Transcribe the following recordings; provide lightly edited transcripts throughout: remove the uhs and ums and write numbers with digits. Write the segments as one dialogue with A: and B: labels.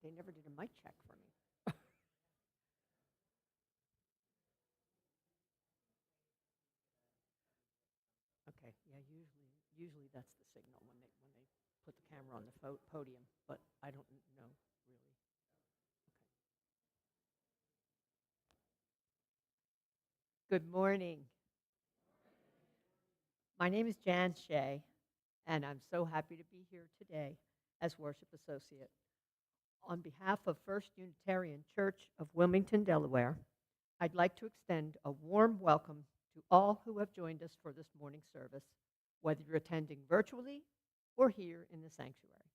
A: They never did a mic check for me. Okay, yeah, usually that's the signal when they put the camera on the podium, but I don't know really. Okay. Good morning. My name is Jan Shay, and I'm so happy to be here today as worship associate. On behalf of First Unitarian Church of Wilmington, Delaware, I'd like to extend a warm welcome to all who have joined us for this morning's service, whether you're attending virtually or here in the sanctuary.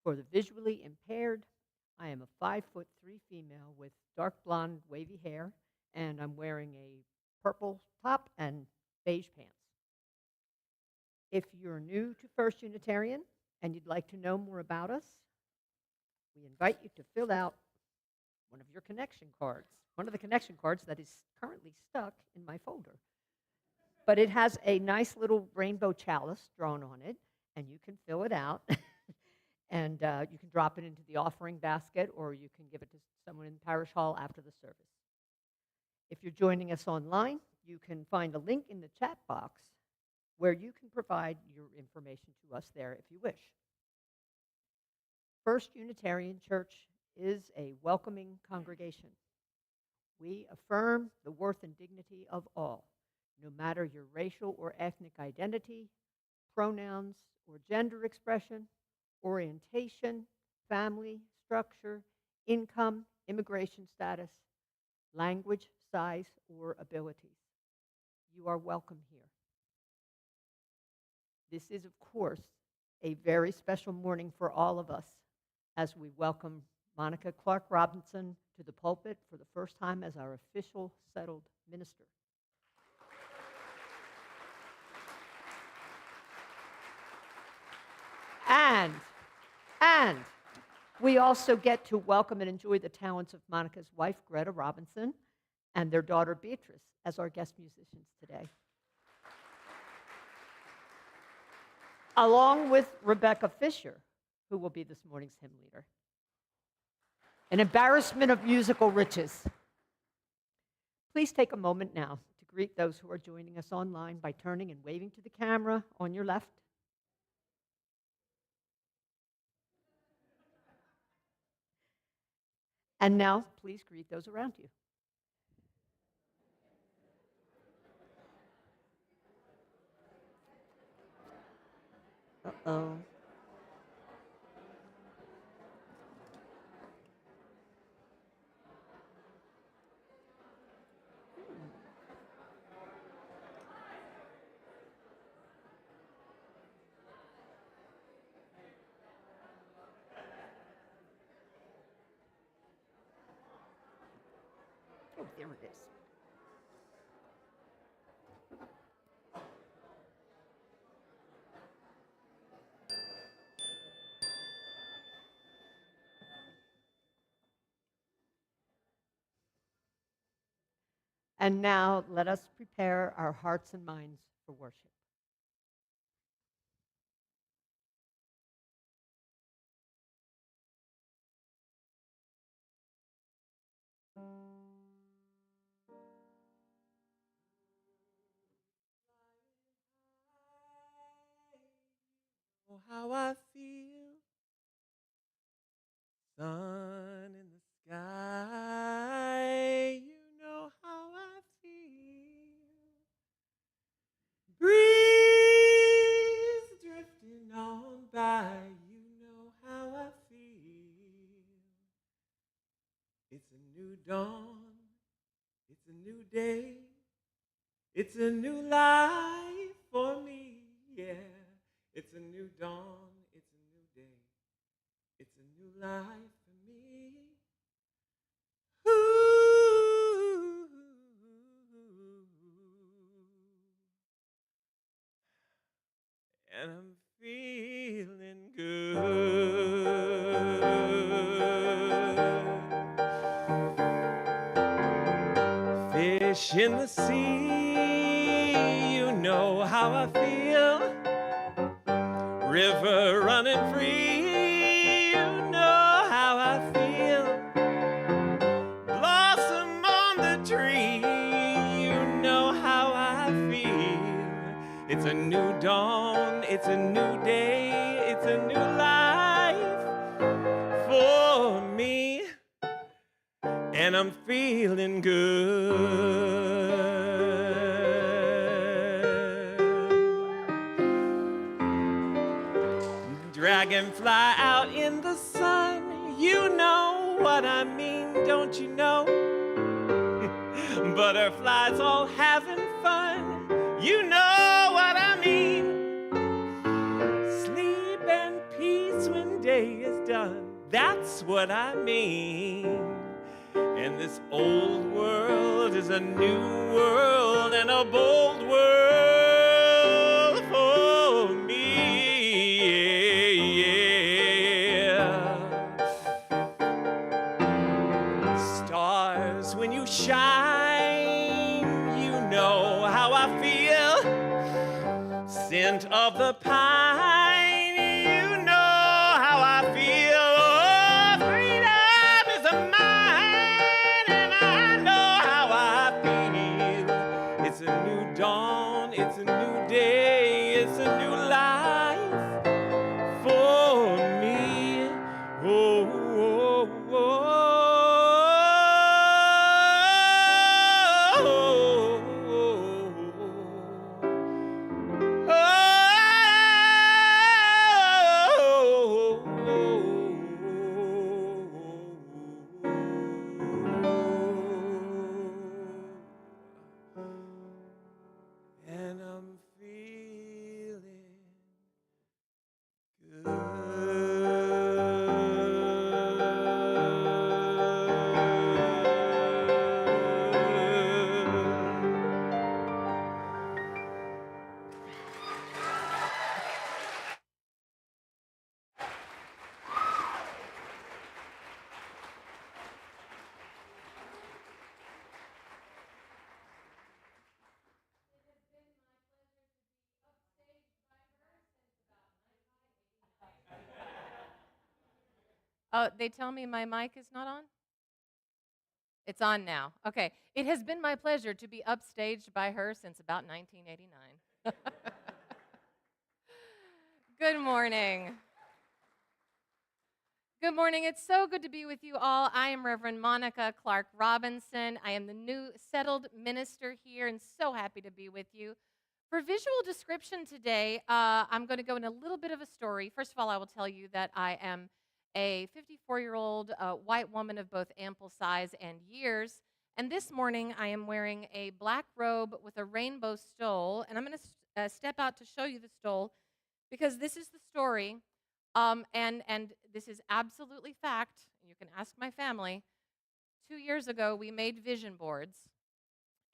A: For the visually impaired, I am a 5'3" female with dark blonde wavy hair, and I'm wearing a purple top and beige pants. If you're new to First Unitarian and you'd like to know more about us, we invite you to fill out one of your connection cards, one of the connection cards that is currently stuck in my folder. But it has a nice little rainbow chalice drawn on it, and you can fill it out, and you can drop it into the offering basket, or you can give it to someone in the parish hall after the service. If you're joining us online, you can find a link in the chat box where you can provide your information to us there if you wish. First Unitarian Church is a welcoming congregation. We affirm the worth and dignity of all, no matter your racial or ethnic identity, pronouns or gender expression, orientation, family, structure, income, immigration status, language, size, or abilities. You are welcome here. This is, of course, a very special morning for all of us as we welcome Monica Clark Robinson to the pulpit for the first time as our official settled minister. And we also get to welcome and enjoy the talents of Monica's wife, Greta Robinson, and their daughter, Beatrice, as our guest musicians today. Along with Rebecca Fisher, who will be this morning's hymn leader. An embarrassment of musical riches. Please take a moment now to greet those who are joining us online by turning and waving to the camera on your left. And now, please greet those around you. Uh-oh. Oh, there it is. And now let us prepare our hearts and minds for worship.
B: Oh, how I feel, sun in the sky, you know how I feel. Breeze drifting on by, you know how I feel. It's a new dawn, it's a new day, it's a new life for me, yeah. It's a new dawn, it's a new day. It's a new life for me. Ooh. And I'm feeling good. Fish in the sea, you know how I feel. River running free, you know It's a new dawn, it's a new day, it's a new life for me. And I'm feeling good. Dragonfly out in the sun, you know what I mean, don't you know? Butterflies all having fun, you know what I mean. Sleep and peace when day is done, that's what I mean. And this old world is a new world and a bold world for me. Yeah. Stars, when you shine, you know how I feel. Scent of the pine, you know how I feel. Oh, freedom is mine, and I know how I feel. It's a new dawn, it's a new day, it's a new life for me. Oh, oh, oh. And I'm feeling
C: Oh, they tell me my mic is not on? It's on now. Okay. It has been my pleasure to be upstaged by her since about 1989. Good morning. Good morning. It's so good to be with you all. I am Reverend Monica Clark Robinson. I am the new settled minister here and so happy to be with you. For visual description today, I'm going to go in a little bit of a story. First of all, I will tell you that I am a 54-year-old white woman of both ample size and years. And this morning, I am wearing a black robe with a rainbow stole. And I'm going to step out to show you the stole because this is the story. And this is absolutely fact. You can ask my family. 2 years ago, we made vision boards.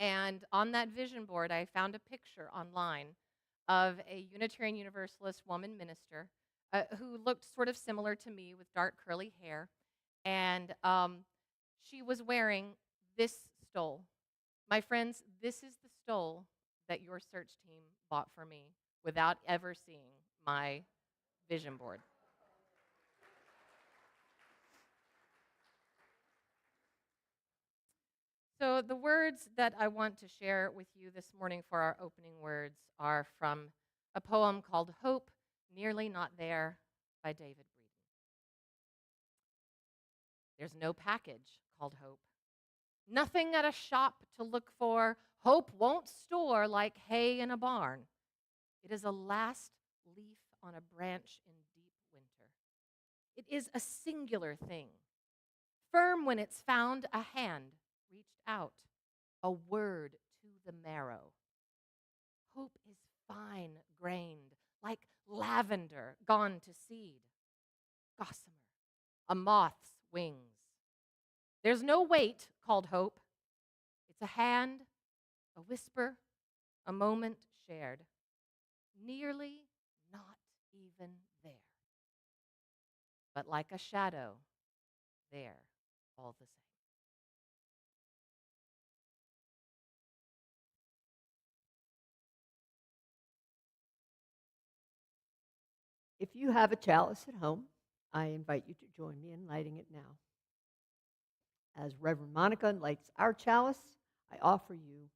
C: And on that vision board, I found a picture online of a Unitarian Universalist woman minister who looked sort of similar to me with dark curly hair. And she was wearing this stole. My friends, this is the stole that your search team bought for me without ever seeing my vision board. So, the words that I want to share with you this morning for our opening words are from a poem called Hope, Nearly Not There by David Breeden. There's no package called hope. Nothing at a shop to look for. Hope won't store like hay in a barn. It is a last leaf on a branch in deep winter. It is a singular thing, firm when it's found, a hand reached out, a word to the marrow. Hope is fine grained, like lavender gone to seed, gossamer, a moth's wings. There's no weight called hope. It's a hand, a whisper, a moment shared, nearly not even there, but like a shadow, there all the same.
A: If you have a chalice at home, I invite you to join me in lighting it now. As Reverend Monica lights our chalice, I offer you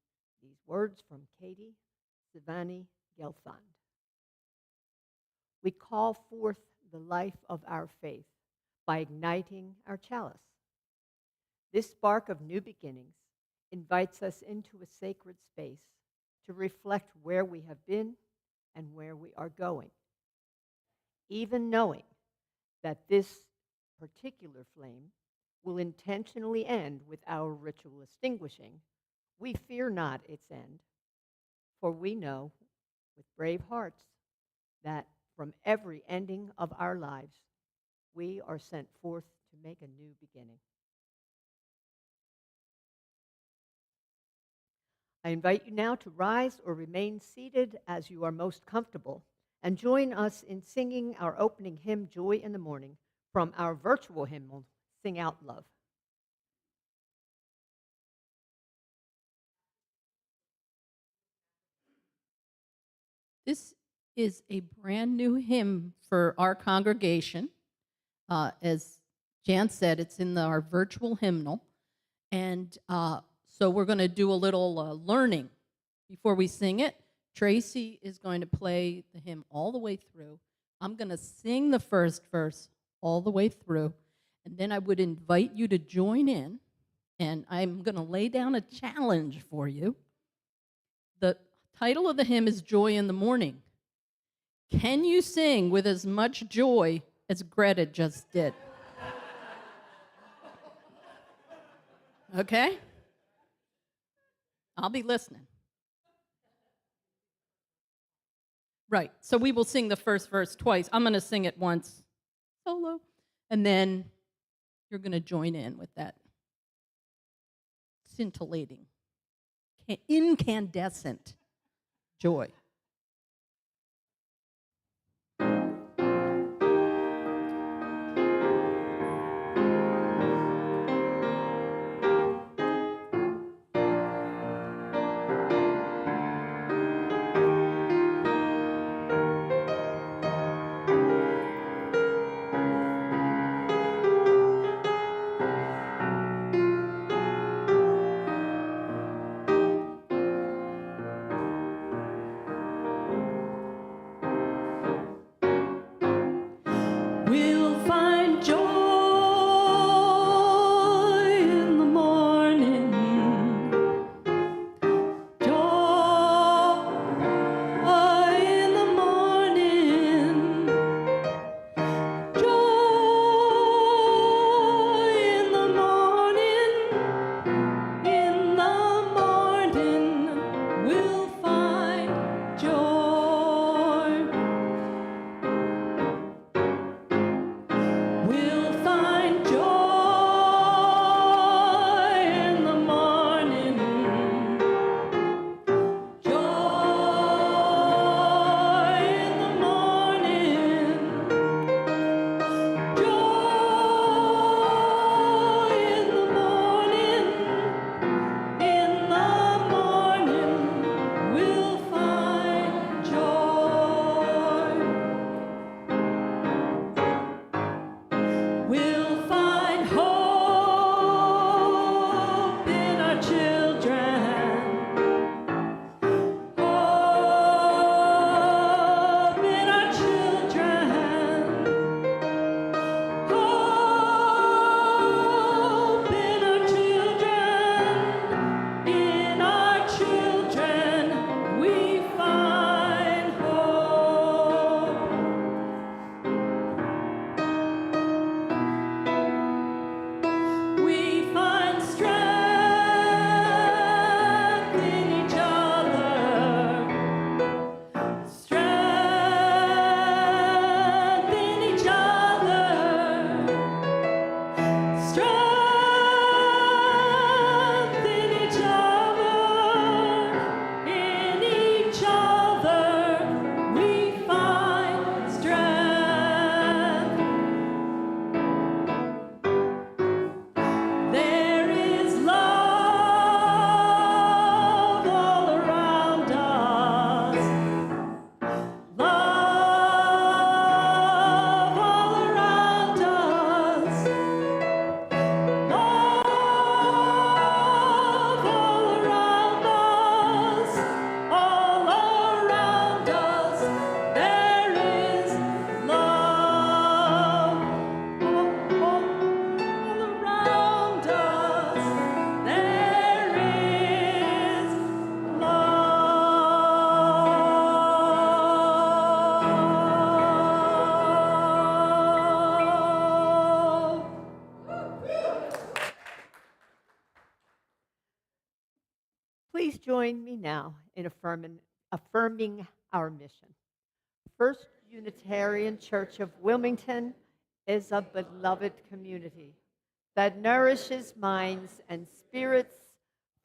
A: these words from Katie Savani Gelfand. We call forth the life of our faith by igniting our chalice. This spark of new beginnings invites us into a sacred space to reflect where we have been and where we are going. Even knowing that this particular flame will intentionally end with our ritual extinguishing, we fear not its end, for we know with brave hearts that from every ending of our lives, we are sent forth to make a new beginning. I invite you now to rise or remain seated as you are most comfortable and join us in singing our opening hymn, Joy in the Morning, from our virtual hymnal, Sing Out Love.
D: This is a brand new hymn for our congregation. As Jan said, it's in our virtual hymnal. And so we're going to do a little learning before we sing it. Tracy is going to play the hymn all the way through. I'm going to sing the first verse all the way through. And then I would invite you to join in. And I'm going to lay down a challenge for you. The title of the hymn is Joy in the Morning. Can you sing with as much joy as Greta just did? Okay? I'll be listening. Right, so we will sing the first verse twice. I'm going to sing it once solo, and then you're going to join in with that scintillating, incandescent joy.
A: join me now in affirming our mission? First Unitarian Church of Wilmington is a beloved community that nourishes minds and spirits,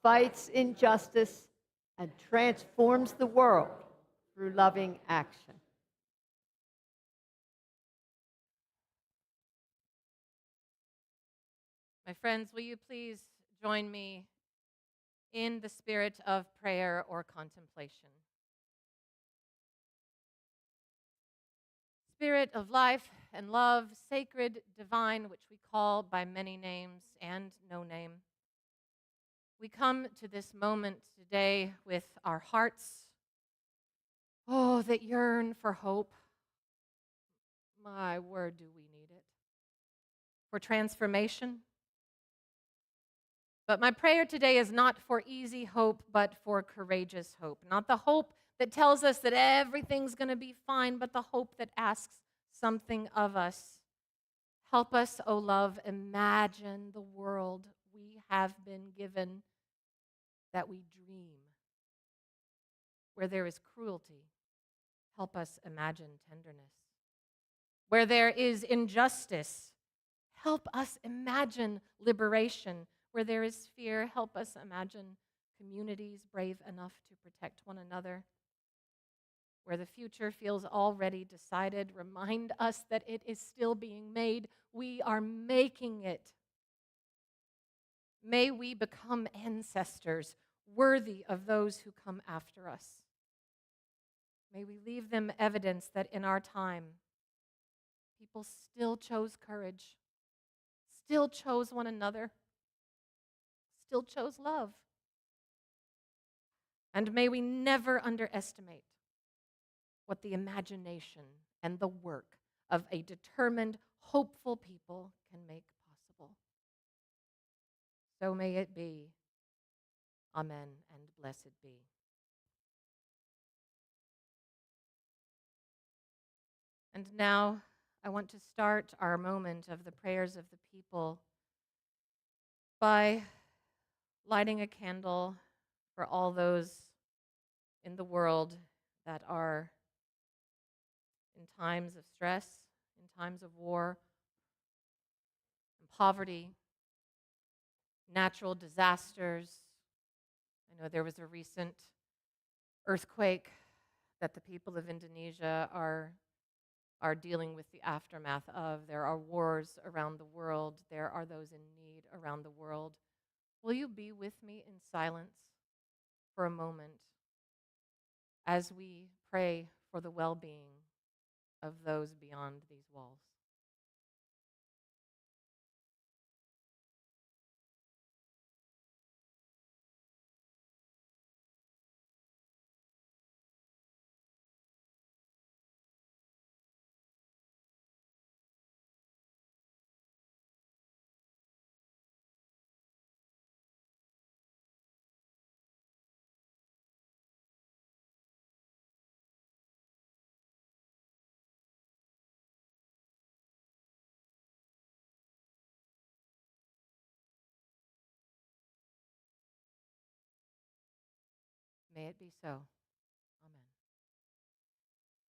A: fights injustice, and transforms the world through loving action.
C: My friends, will you please join me in the spirit of prayer or contemplation? Spirit of life and love, sacred, divine, which we call by many names and no name. We come to this moment today with our hearts, that yearn for hope. My word, do we need it? For transformation. But my prayer today is not for easy hope, but for courageous hope. Not the hope that tells us that everything's going to be fine, but the hope that asks something of us. Help us, O love, imagine the world we have been given that we dream. Where there is cruelty, help us imagine tenderness. Where there is injustice, help us imagine liberation. Where there is fear, help us imagine communities brave enough to protect one another. Where the future feels already decided, remind us that it is still being made. We are making it. May we become ancestors worthy of those who come after us. May we leave them evidence that in our time, people still chose courage, still chose one another, still chose love. And may we never underestimate what the imagination and the work of a determined, hopeful people can make possible. So may it be. Amen and blessed be. And now I want to start our moment of the prayers of the people by lighting a candle for all those in the world that are in times of stress, in times of war, and poverty, natural disasters. I know there was a recent earthquake that the people of Indonesia are dealing with the aftermath of. There are wars around the world. There are those in need around the world. Will you be with me in silence for a moment as we pray for the well-being of those beyond these walls? May it be so. Amen.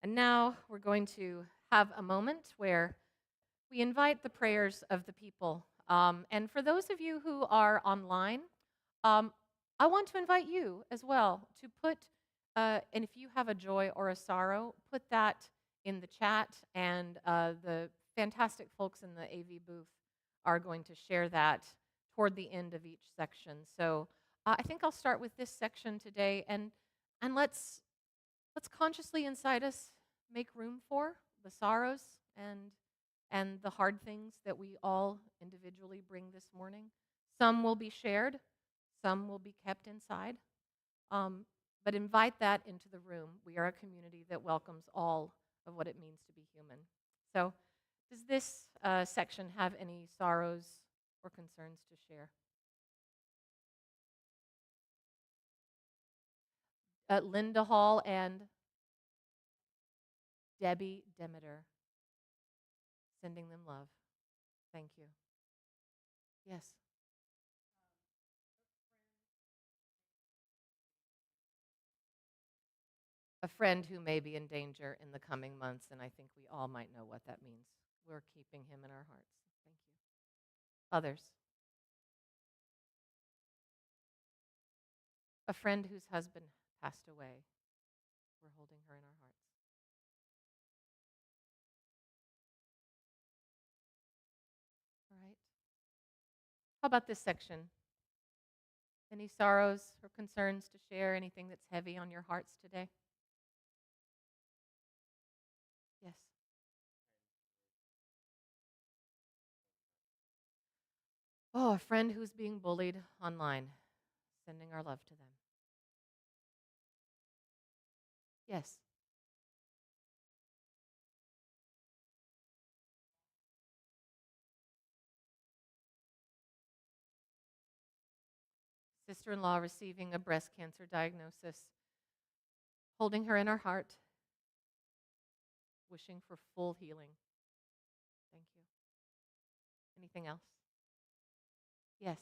C: And now we're going to have a moment where we invite the prayers of the people. And for those of you who are online, I want to invite you as well to put, and if you have a joy or a sorrow, put that in the chat, and the fantastic folks in the AV booth are going to share that toward the end of each section. So I think I'll start with this section today, and let's consciously inside us make room for the sorrows and the hard things that we all individually bring this morning. Some will be shared, some will be kept inside, but invite that into the room. We are a community that welcomes all of what it means to be human. So does this section have any sorrows or concerns to share? Linda Hall and Debbie Demeter, sending them love. Thank you. Yes. A friend who may be in danger in the coming months, and I think we all might know what that means. We're keeping him in our hearts. Thank you. Others. A friend whose husband passed away. We're holding her in our hearts. All right. How about this section? Any sorrows or concerns to share? Anything that's heavy on your hearts today? Yes. Oh, a friend who's being bullied online. Sending our love to them. Yes. Sister-in-law receiving a breast cancer diagnosis. Holding her in our heart. Wishing for full healing. Thank you. Anything else? Yes.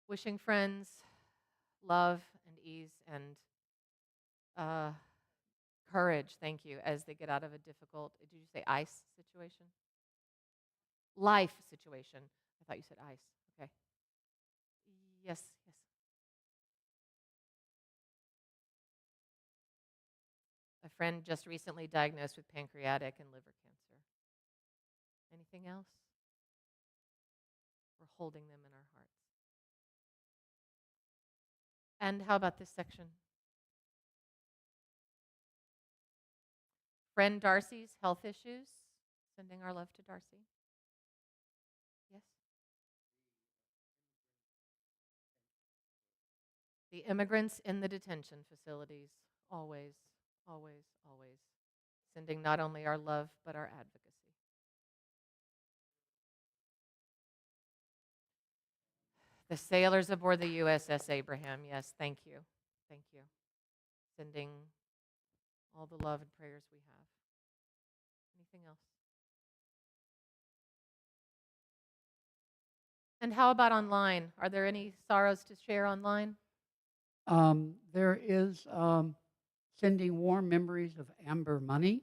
C: Wishing friends love and ease and uh, courage, thank you, as they get out of a difficult, did you say ice situation? Life situation. I thought you said ice. Okay. Yes, yes. A friend just recently diagnosed with pancreatic and liver cancer. Anything else? We're holding them in our hearts. And how about this section? Friend Darcy's health issues. Sending our love to Darcy. Yes. The immigrants in the detention facilities. Always, always, always. Sending not only our love, but our advocacy. The sailors aboard the USS Abraham. Yes, thank you. Thank you. Sending all the love and prayers we have. Anything else? And how about online? Are there any sorrows to share online?
E: There is sending warm memories of Amber Money,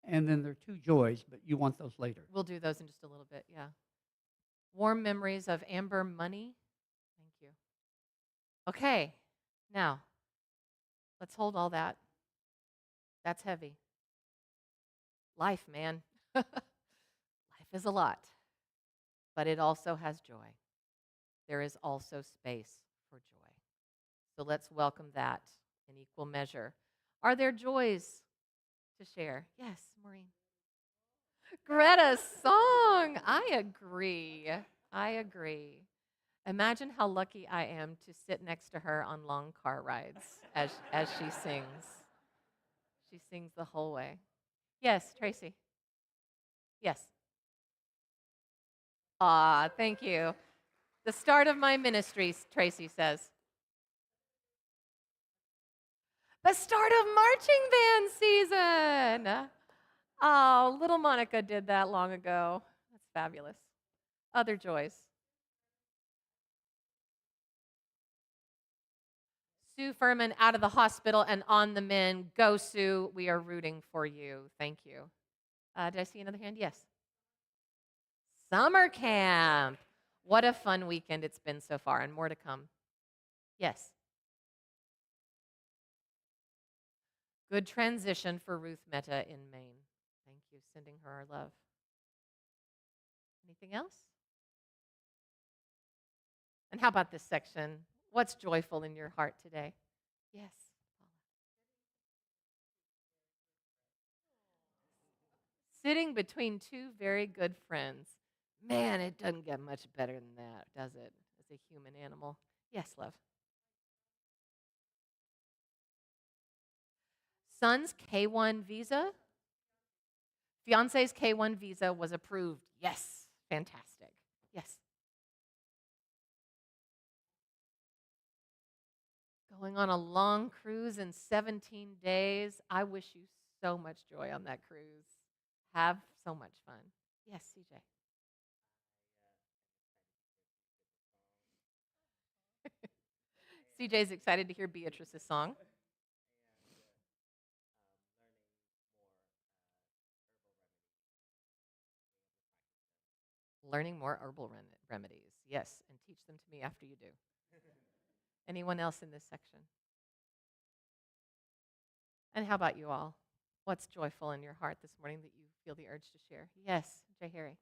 E: and then there are two joys, but you want those later.
C: We'll do those in just a little bit, yeah. Warm memories of Amber Money. Thank you. Okay, now, let's hold all that. That's heavy. Life, man. Life is a lot, but it also has joy. There is also space for joy. So let's welcome that in equal measure. Are there joys to share? Yes, Maureen. Greta's song. I agree. I agree. Imagine how lucky I am to sit next to her on long car rides as she sings. She sings the whole way. Yes, Tracy. Yes. Ah, thank you. The start of my ministry, Tracy says. The start of marching band season. Oh, little Monica did that long ago. That's fabulous. Other joys. Sue Furman out of the hospital and on the mend. Go, Sue. We are rooting for you. Thank you. Did I see another hand? Yes. Summer camp. What a fun weekend it's been so far, and more to come. Yes. Good transition for Ruth Mehta in Maine. Thank you. Sending her our love. Anything else? And how about this section? What's joyful in your heart today? Yes. Sitting between two very good friends. Man, it doesn't get much better than that, does it? As a human animal. Yes, love. Son's K1 visa. Fiance's K1 visa was approved. Yes. Fantastic. Yes. Going on a long cruise in 17 days. I wish you so much joy on that cruise. Have so much fun. Yes, CJ. CJ's excited to hear Beatrice's song. Learning more herbal remedies. Yes, and teach them to me after you do. Anyone else in this section? And how about you all? What's joyful in your heart this morning that you feel the urge to share? Yes, Jay Harry.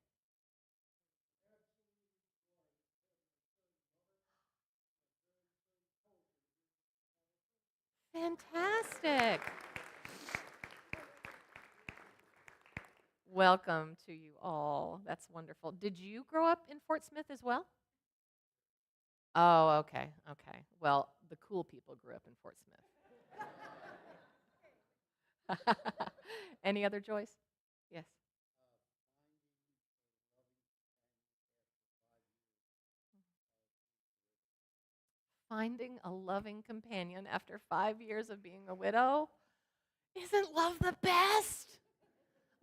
C: Fantastic. Welcome to you all. That's wonderful. Did you grow up in Fort Smith as well? Oh, okay. Okay. Well, the cool people grew up in Fort Smith. Any other joys? Yes. Finding a loving companion after 5 years of being a widow. Isn't love the best?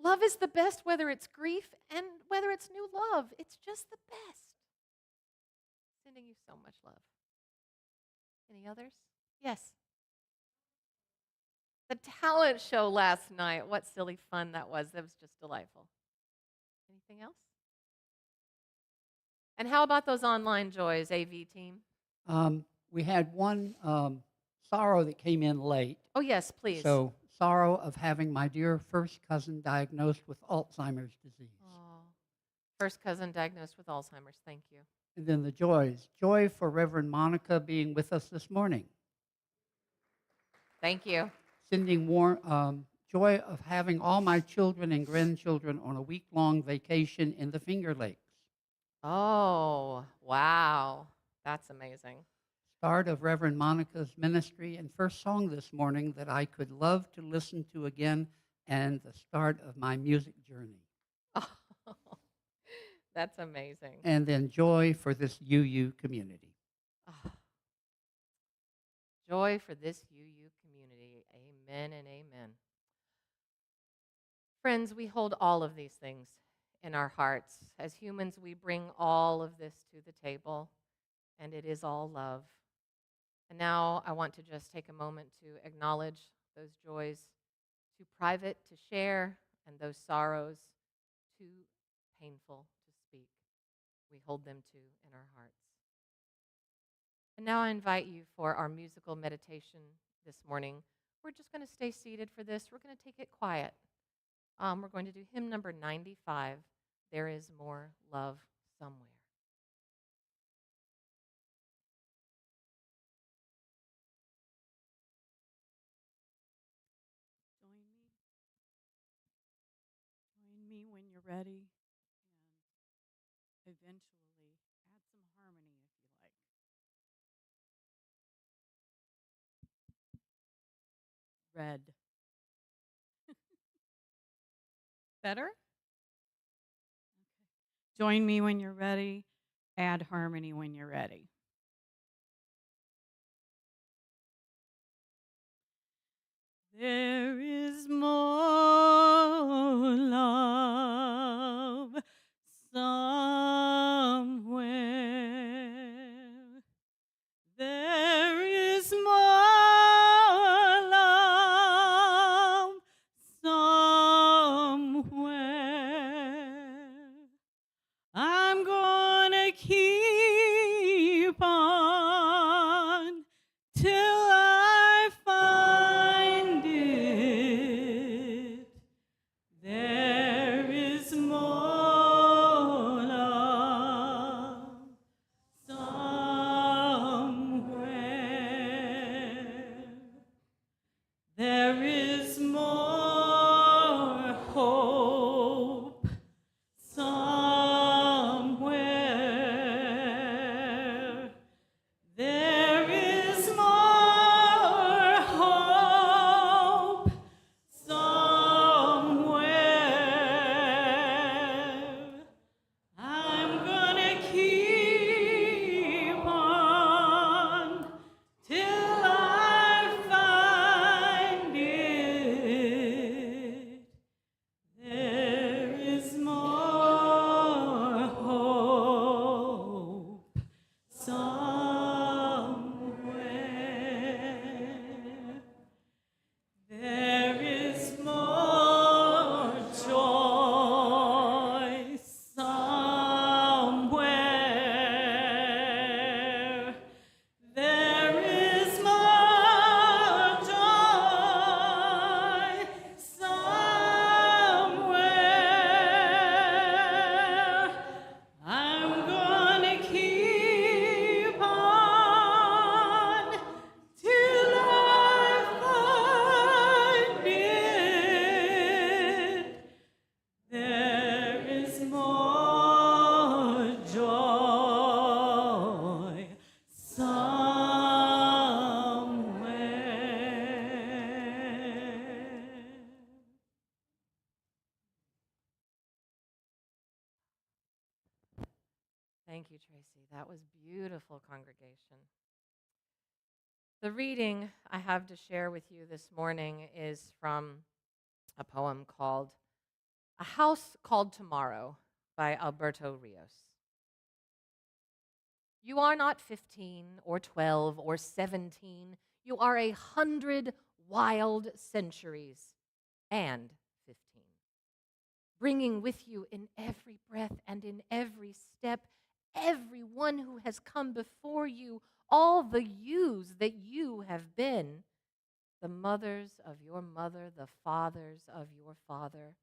C: Love is the best, whether it's grief and whether it's new love. It's just the best. Sending you so much love. Any others? Yes. The talent show last night. What silly fun that was. That was just delightful. Anything else? And how about those online joys, AV team?
E: We had one sorrow that came in late.
C: Oh, yes, please.
E: So, sorrow of having my dear first cousin diagnosed with Alzheimer's disease.
C: Oh, first cousin diagnosed with Alzheimer's. Thank you.
E: And then the joys. Joy for Reverend Monica being with us this morning.
C: Thank you.
E: Sending joy of having all my children and grandchildren on a week-long vacation in the Finger Lakes.
C: Oh, wow. That's amazing.
E: Start of Reverend Monica's ministry and first song this morning that I could love to listen to again, and the start of my music journey.
C: Oh, that's amazing.
E: And then joy for this UU community.
C: Oh. Joy for this UU community. Amen and amen. Friends, we hold all of these things in our hearts. As humans, we bring all of this to the table, and it is all love. And now I want to just take a moment to acknowledge those joys, too private to share, and those sorrows, too painful to speak. We hold them too in our hearts. And now I invite you for our musical meditation this morning. We're just going to stay seated for this. We're going to take it quiet. We're going to do hymn number 95, There Is More Love Somewhere.
F: Join me when you're ready, and eventually add some harmony if you like. Red. Better? Okay. Join me when you're ready. Add harmony when you're ready. There is more love somewhere. There is more love somewhere. I'm gonna keep on till I find it. There is more love
C: Thank you, Tracy. That was beautiful, congregation. The reading I have to share with you this morning is from a poem called A House Called Tomorrow by Alberto Rios. You are not 15 or 12 or 17. You are 100 wild centuries and 15, bringing with you in every breath and in every step everyone who has come before you, all the yous that you have been, the mothers of your mother, the fathers of your father.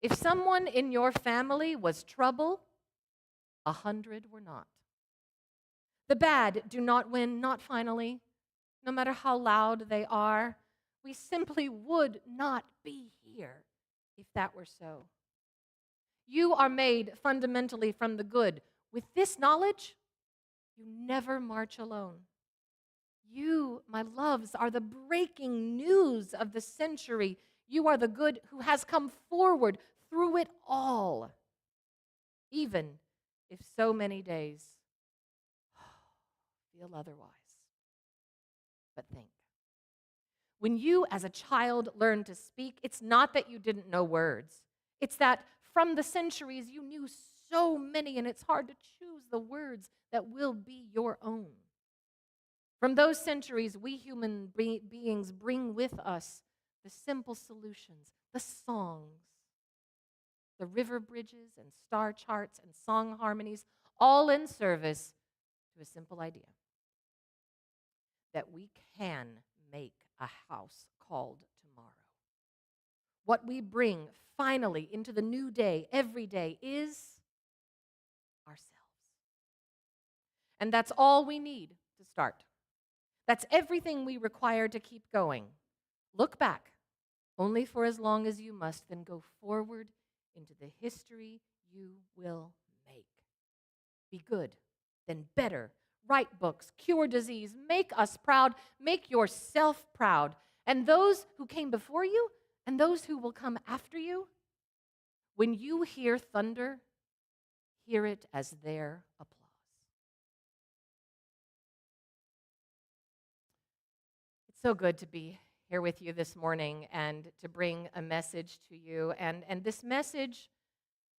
C: If someone in your family was trouble, 100 were not. The bad do not win, not finally, no matter how loud they are. We simply would not be here if that were so. You are made fundamentally from the good. With this knowledge, you never march alone. You, my loves, are the breaking news of the century. You are the good who has come forward through it all, even if so many days feel otherwise. But think. When you, as a child, learned to speak, it's not that you didn't know words. It's that from the centuries you knew so many, and it's hard to choose the words that will be your own. From those centuries, we human beings bring with us the simple solutions, the songs, the river bridges and star charts and song harmonies, all in service to a simple idea that we can make a house called tomorrow. What we bring finally into the new day every day is ourselves. And that's all we need to start. That's everything we require to keep going. Look back, only for as long as you must, then go forward into the history you will make. Be good, then better. Write books, cure disease, make us proud, make yourself proud. And those who came before you and those who will come after you, when you hear thunder, hear it as their applause. It's so good to be here with you this morning and to bring a message to you. And this message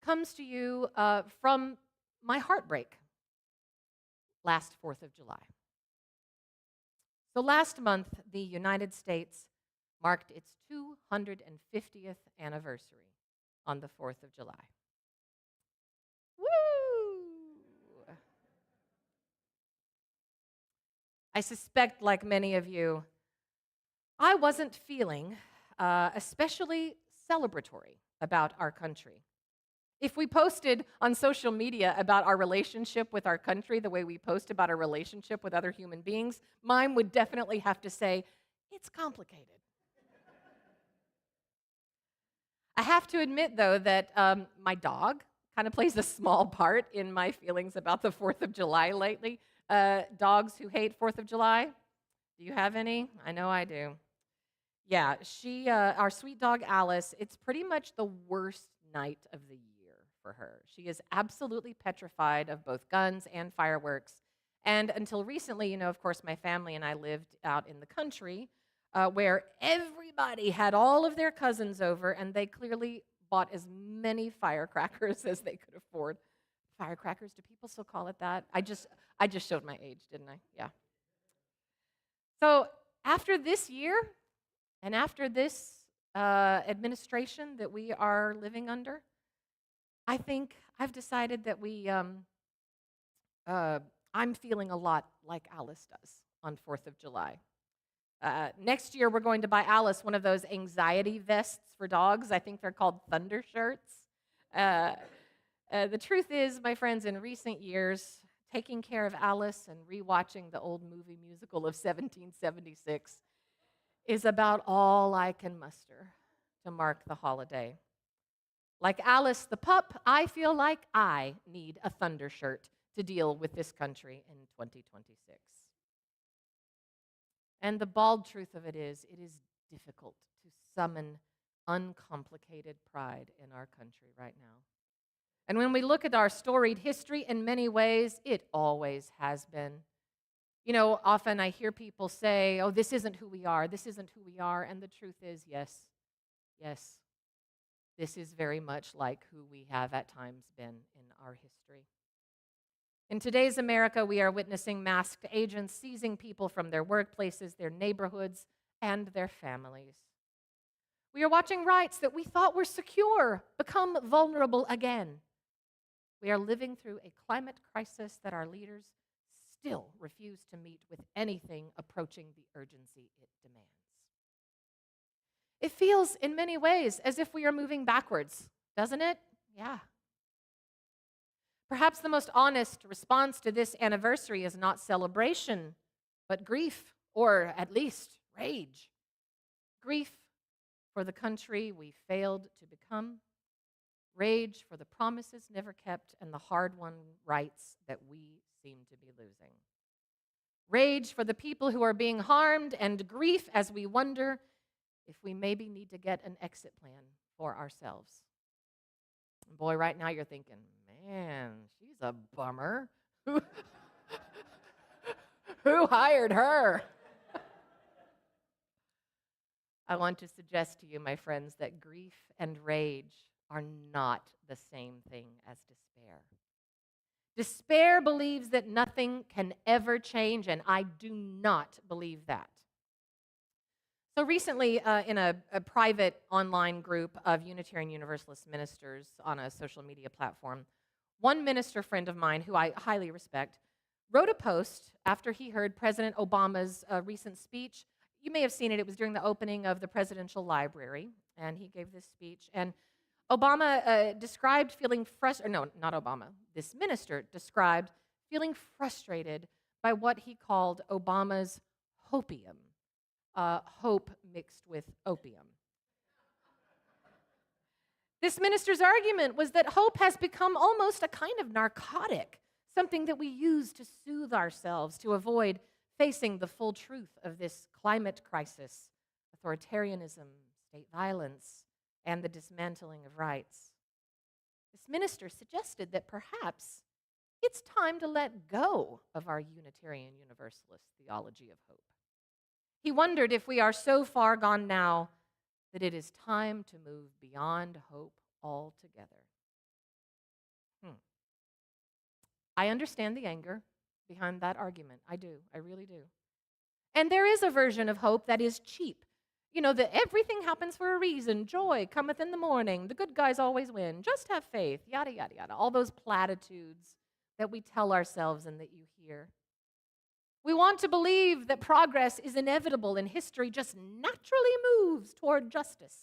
C: comes to you from my heartbreak last 4th of July. So last month, the United States marked its 250th anniversary on the 4th of July. Woo! I suspect, like many of you, I wasn't feeling especially celebratory about our country. If we posted on social media about our relationship with our country the way we post about our relationship with other human beings, mine would definitely have to say, it's complicated. I have to admit, though, that my dog kind of plays a small part in my feelings about the 4th of July lately. Dogs who hate 4th of July, do you have any? I know I do. Yeah, our sweet dog Alice, it's pretty much the worst night of the year for her. She is absolutely petrified of both guns and fireworks. And until recently, of course, my family and I lived out in the country where everybody had all of their cousins over, and they clearly bought as many firecrackers as they could afford. Firecrackers, do people still call it that? I just showed my age, didn't I? Yeah. So after this year, and after this administration that we are living under, I think I've decided that I'm feeling a lot like Alice does on 4th of July. Next year, we're going to buy Alice one of those anxiety vests for dogs. I think they're called thunder shirts. The truth is, my friends, in recent years, taking care of Alice and rewatching the old movie musical of 1776 is about all I can muster to mark the holiday. Like Alice the pup, I feel like I need a thunder shirt to deal with this country in 2026. And the bald truth of it is difficult to summon uncomplicated pride in our country right now. And when we look at our storied history, in many ways, it always has been. You know, often I hear people say, oh, this isn't who we are, this isn't who we are. And the truth is, yes, this is very much like who we have at times been in our history. In today's America, we are witnessing masked agents seizing people from their workplaces, their neighborhoods, and their families. We are watching rights that we thought were secure become vulnerable again. We are living through a climate crisis that our leaders still refuse to meet with anything approaching the urgency it demands. It feels in many ways as if we are moving backwards, doesn't it? Yeah. Perhaps the most honest response to this anniversary is not celebration, but grief, or at least rage. Grief for the country we failed to become, rage for the promises never kept and the hard-won rights that we seem to be losing. Rage for the people who are being harmed, and grief as we wonder if we maybe need to get an exit plan for ourselves. And boy, right now you're thinking, man, she's a bummer. Who hired her? I want to suggest to you, my friends, that grief and rage are not the same thing as despair. Despair believes that nothing can ever change, and I do not believe that. So recently, in a private online group of Unitarian Universalist ministers on a social media platform, one minister friend of mine, who I highly respect, wrote a post after he heard President Obama's recent speech. You may have seen it. It was during the opening of the Presidential Library, and he gave this speech. And Obama described feeling frustrated. No, not Obama. This minister described feeling frustrated by what he called Obama's hopium. Hope mixed with opium. This minister's argument was that hope has become almost a kind of narcotic, something that we use to soothe ourselves, to avoid facing the full truth of this climate crisis, authoritarianism, state violence, and the dismantling of rights. This minister suggested that perhaps it's time to let go of our Unitarian Universalist theology of hope. He wondered if we are so far gone now that it is time to move beyond hope altogether. I understand the anger behind that argument. I do. I really do. And there is a version of hope that is cheap. You know, that everything happens for a reason. Joy cometh in the morning. The good guys always win. Just have faith. Yada, yada, yada. All those platitudes that we tell ourselves and that you hear. We want to believe that progress is inevitable and history just naturally moves toward justice.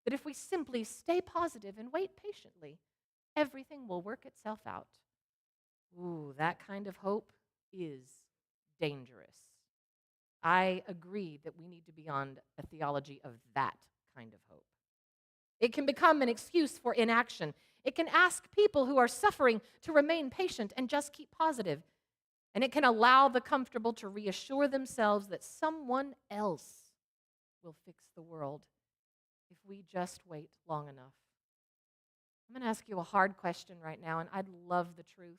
C: That if we simply stay positive and wait patiently, everything will work itself out. Ooh, that kind of hope is dangerous. I agree that we need to be on a theology of that kind of hope. It can become an excuse for inaction. It can ask people who are suffering to remain patient and just keep positive. And it can allow the comfortable to reassure themselves that someone else will fix the world if we just wait long enough. I'm going to ask you a hard question right now, and I'd love the truth.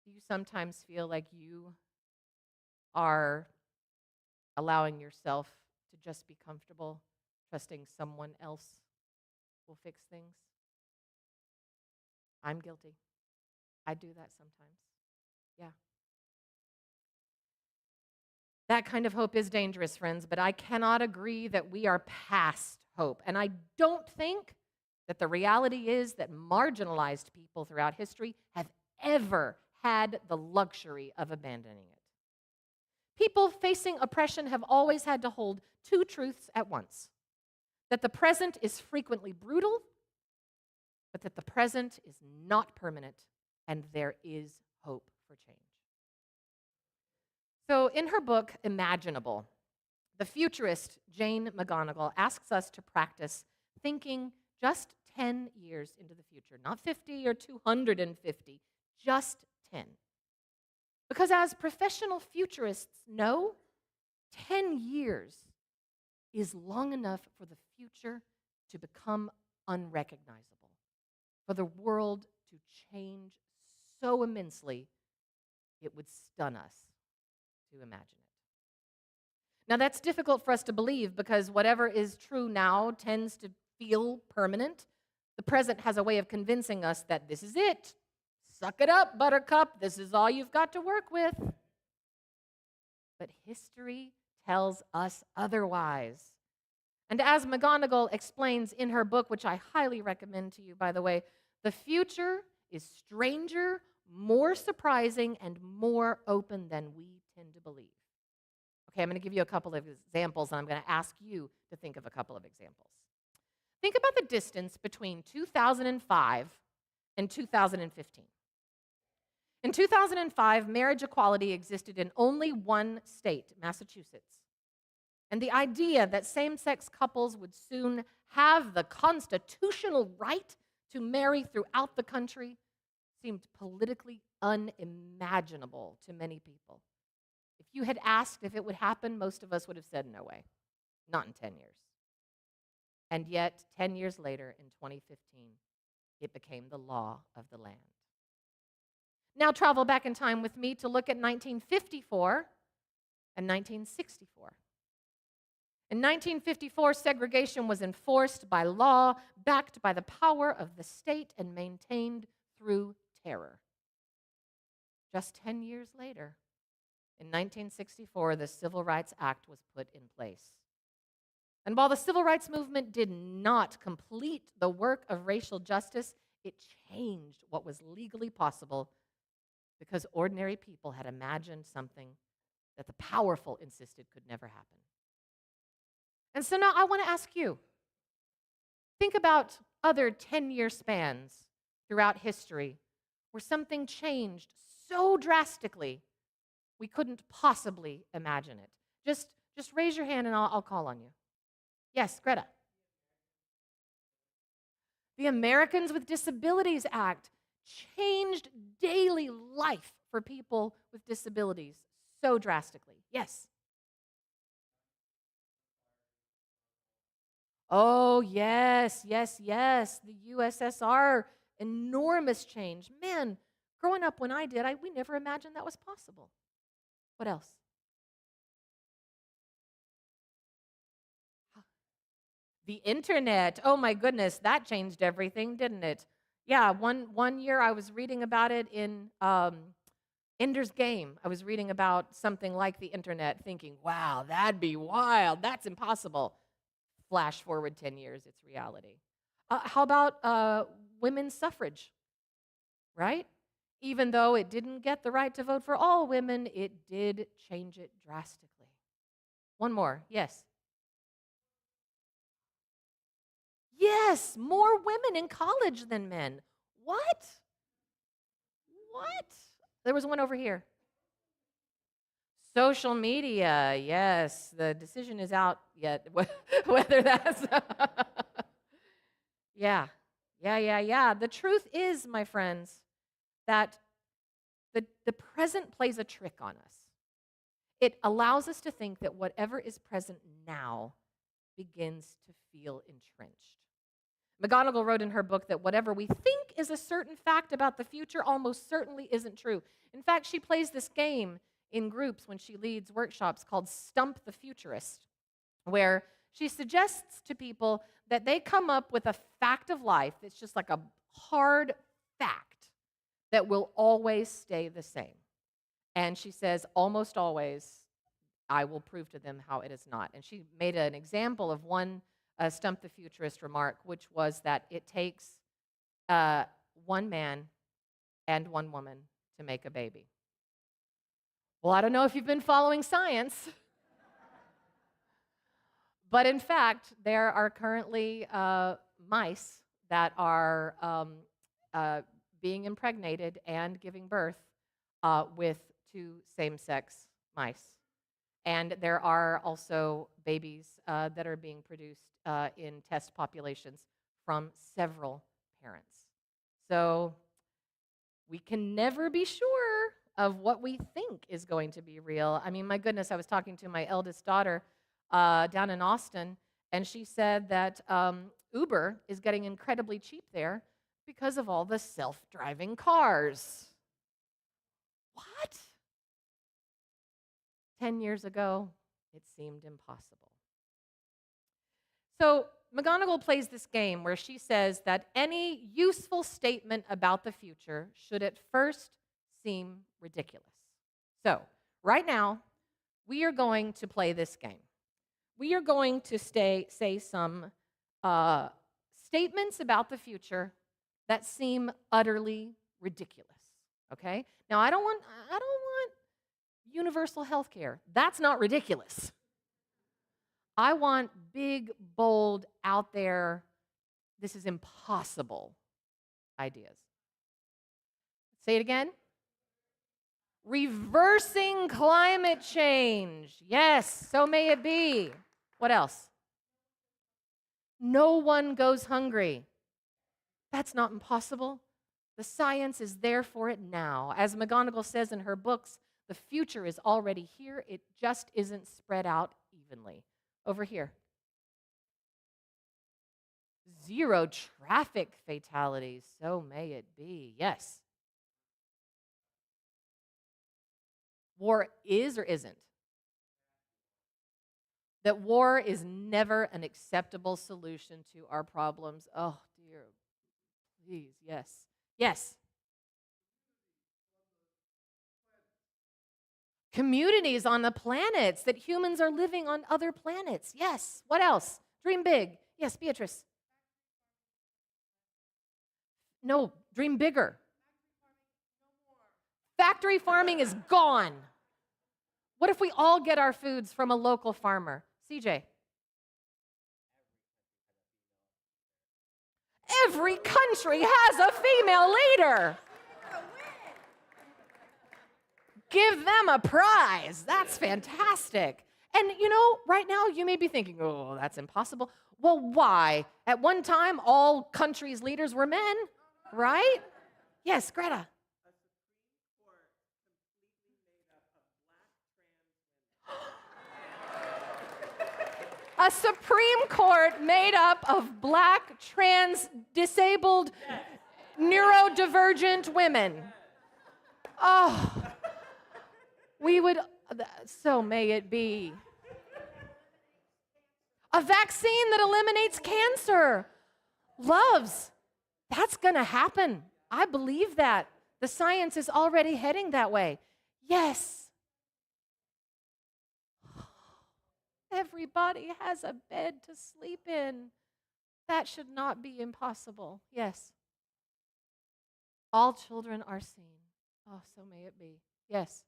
C: Do you sometimes feel like you are allowing yourself to just be comfortable, trusting someone else will fix things? I'm guilty. I do that sometimes. Yeah. That kind of hope is dangerous, friends, but I cannot agree that we are past hope. And I don't think that the reality is that marginalized people throughout history have ever had the luxury of abandoning it. People facing oppression have always had to hold two truths at once: that the present is frequently brutal, but that the present is not permanent, and there is hope for change. So in her book, Imaginable, the futurist Jane McGonigal asks us to practice thinking just 10 years into the future, not 50 or 250, just 10. Because as professional futurists know, 10 years is long enough for the future to become unrecognizable. for the world to change so immensely, it would stun us to imagine it. Now, that's difficult for us to believe because whatever is true now tends to feel permanent. The present has a way of convincing us that this is it. Suck it up, buttercup. This is all you've got to work with. But history tells us otherwise. And as McGonagall explains in her book, which I highly recommend to you, by the way, the future is stranger, more surprising, and more open than we tend to believe. Okay, I'm going to give you a couple of examples, and I'm going to ask you to think of a couple of examples. Think about the distance between 2005 and 2015. In 2005, marriage equality existed in only one state, Massachusetts. And the idea that same-sex couples would soon have the constitutional right to marry throughout the country seemed politically unimaginable to many people. If you had asked if it would happen, most of us would have said, no way, not in 10 years. And yet, 10 years later, in 2015, it became the law of the land. Now travel back in time with me to look at 1954 and 1964. In 1954, segregation was enforced by law, backed by the power of the state, and maintained through terror. Just 10 years later, in 1964, the Civil Rights Act was put in place. And while the civil rights movement did not complete the work of racial justice, it changed what was legally possible because ordinary people had imagined something that the powerful insisted could never happen. And so now I want to ask you, think about other 10-year spans throughout history where something changed so drastically we couldn't possibly imagine it. Just raise your hand and I'll call on you. Yes, Greta. The Americans with Disabilities Act changed daily life for people with disabilities so drastically. Yes. Oh, yes. The USSR, enormous change. Man, growing up when I did, we never imagined that was possible. What else? The internet. Oh my goodness, that changed everything, didn't it? Yeah, one year I was reading about it in Ender's Game. I was reading about something like the internet, thinking, wow, that'd be wild. That's impossible. Flash forward 10 years, it's reality. How about women's suffrage, right? Even though it didn't get the right to vote for all women, it did change it drastically. One more, yes. Yes, more women in college than men. What? There was one over here. Social media, yes. The decision is out yet whether that's... Yeah. The truth is, my friends, that the present plays a trick on us. It allows us to think that whatever is present now begins to feel entrenched. McGonagall wrote in her book that whatever we think is a certain fact about the future almost certainly isn't true. In fact, she plays this game in groups when she leads workshops called Stump the Futurist, where she suggests to people that they come up with a fact of life that's just like a hard fact that will always stay the same. And she says, almost always, I will prove to them how it is not. And she made an example of one Stump the Futurist remark, which was that it takes one man and one woman to make a baby. Well, I don't know if you've been following science, but in fact, there are currently mice that are being impregnated and giving birth with two same-sex mice. And there are also babies that are being produced in test populations from several parents. So we can never be sure of what we think is going to be real. I mean, my goodness, I was talking to my eldest daughter down in Austin, and she said that Uber is getting incredibly cheap there Because of all the self-driving cars. What? 10 years ago, it seemed impossible. So McGonagall plays this game where she says that any useful statement about the future should at first seem ridiculous. So right now, we are going to play this game. We are going to say some statements about the future that seem utterly ridiculous. Okay? Now I don't want universal health care. That's not ridiculous. I want big, bold, out there, this is impossible ideas. Say it again. Reversing climate change. Yes, so may it be. What else? No one goes hungry. That's not impossible. The science is there for it now. As McGonagall says in her books, the future is already here. It just isn't spread out evenly. Over here. 0 traffic fatalities. So may it be. Yes. War is or isn't? That war is never an acceptable solution to our problems. Oh, dear. Please, yes. Yes. Communities on the planets, that humans are living on other planets. Yes. What else? Dream big. Yes, Beatrice. No, dream bigger. Factory farming is gone. What if we all get our foods from a local farmer? CJ. Every country has a female leader. Give them a prize. That's fantastic. And you know, right now you may be thinking, oh, that's impossible. Well, why? At one time, all countries' leaders were men, right? Yes, Greta. A Supreme Court made up of black, trans, disabled, neurodivergent women. Oh, we would, so may it be. A vaccine that eliminates cancer. Loves, that's going to happen. I believe that. The science is already heading that way. Yes. Everybody has a bed to sleep in. That should not be impossible. Yes. All children are seen. Oh, so may it be. Yes.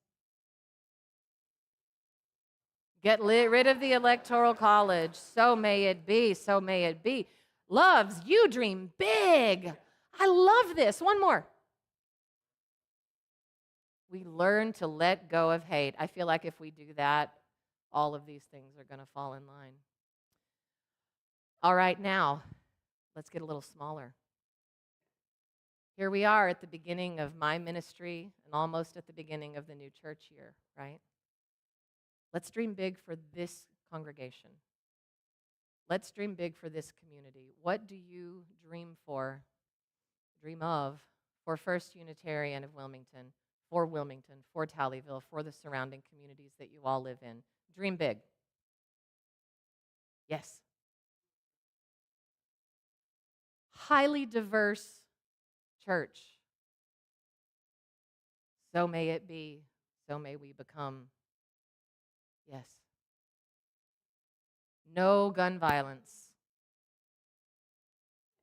C: Get rid of the Electoral College. So may it be. So may it be. Loves, you dream big. I love this. One more. We learn to let go of hate. I feel like if we do that, all of these things are going to fall in line. All right, now, let's get a little smaller. Here we are at the beginning of my ministry and almost at the beginning of the new church year, right? Let's dream big for this congregation. Let's dream big for this community. What do you dream for, dream of, for First Unitarian of Wilmington, for Tallyville, for the surrounding communities that you all live in? Dream big. Yes. Highly diverse church. So may it be. So may we become. Yes. No gun violence.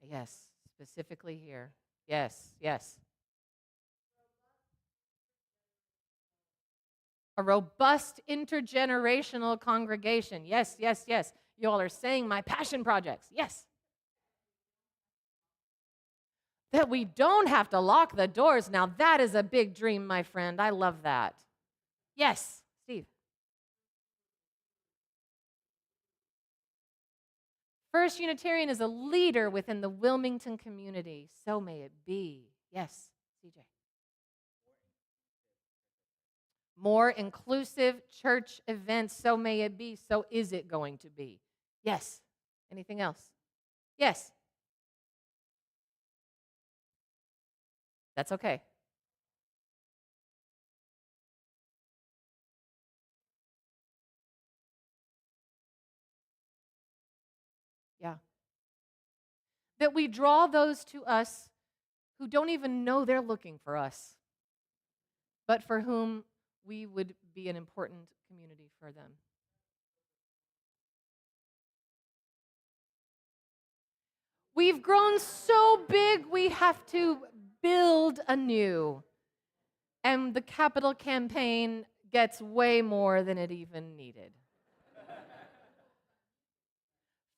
C: Yes, specifically here. Yes, yes. A robust intergenerational congregation. Yes, yes, yes. You all are saying my passion projects. Yes. That we don't have to lock the doors. Now that is a big dream, my friend. I love that. Yes, Steve. First Unitarian is a leader within the Wilmington community. So may it be. Yes, CJ. More inclusive church events. So may it be. So is it going to be. Yes. Anything else? Yes. That's okay. Yeah. That we draw those to us who don't even know they're looking for us, but for whom we would be an important community for them. We've grown so big, we have to build anew. And the capital campaign gets way more than it even needed.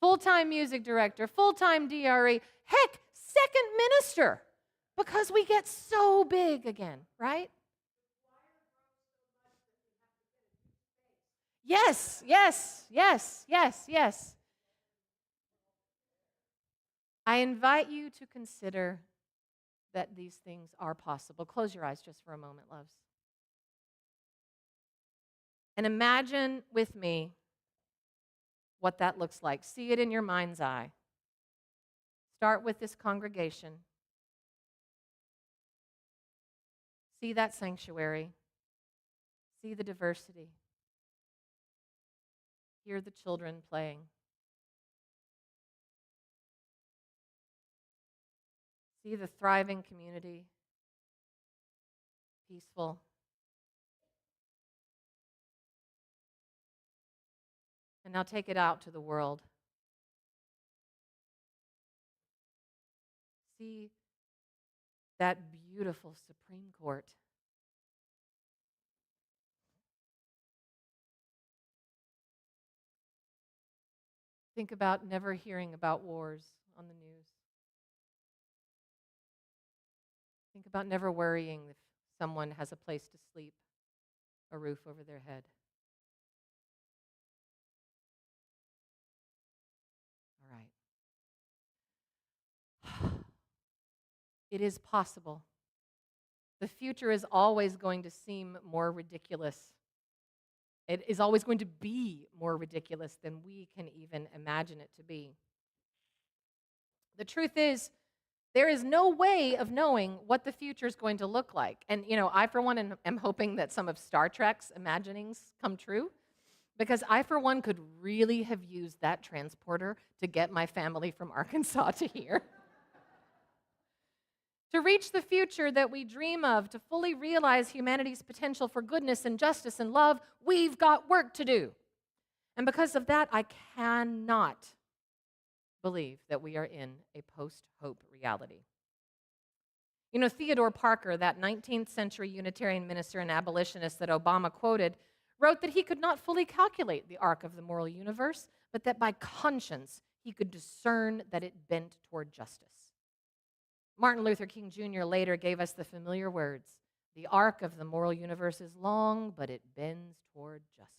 C: Full-time music director, full-time DRE, heck, second minister, because we get so big again, right? Yes, yes, yes, yes, yes. I invite you to consider that these things are possible. Close your eyes just for a moment, loves. And imagine with me what that looks like. See it in your mind's eye. Start with this congregation. See that sanctuary. See the diversity. Hear the children playing. See the thriving community. Peaceful. And now take it out to the world. See that beautiful Supreme Court. Think about never hearing about wars on the news. Think about never worrying if someone has a place to sleep, a roof over their head. All right. It is possible. The future is always going to seem more ridiculous. It is always going to be more ridiculous than we can even imagine it to be. The truth is, there is no way of knowing what the future is going to look like. And, I, for one, am hoping that some of Star Trek's imaginings come true, because I, for one, could really have used that transporter to get my family from Arkansas to here. To reach the future that we dream of, to fully realize humanity's potential for goodness and justice and love, we've got work to do. And because of that, I cannot believe that we are in a post-hope reality. Theodore Parker, that 19th century Unitarian minister and abolitionist that Obama quoted, wrote that he could not fully calculate the arc of the moral universe, but that by conscience he could discern that it bent toward justice. Martin Luther King Jr. later gave us the familiar words, "The arc of the moral universe is long, but it bends toward justice."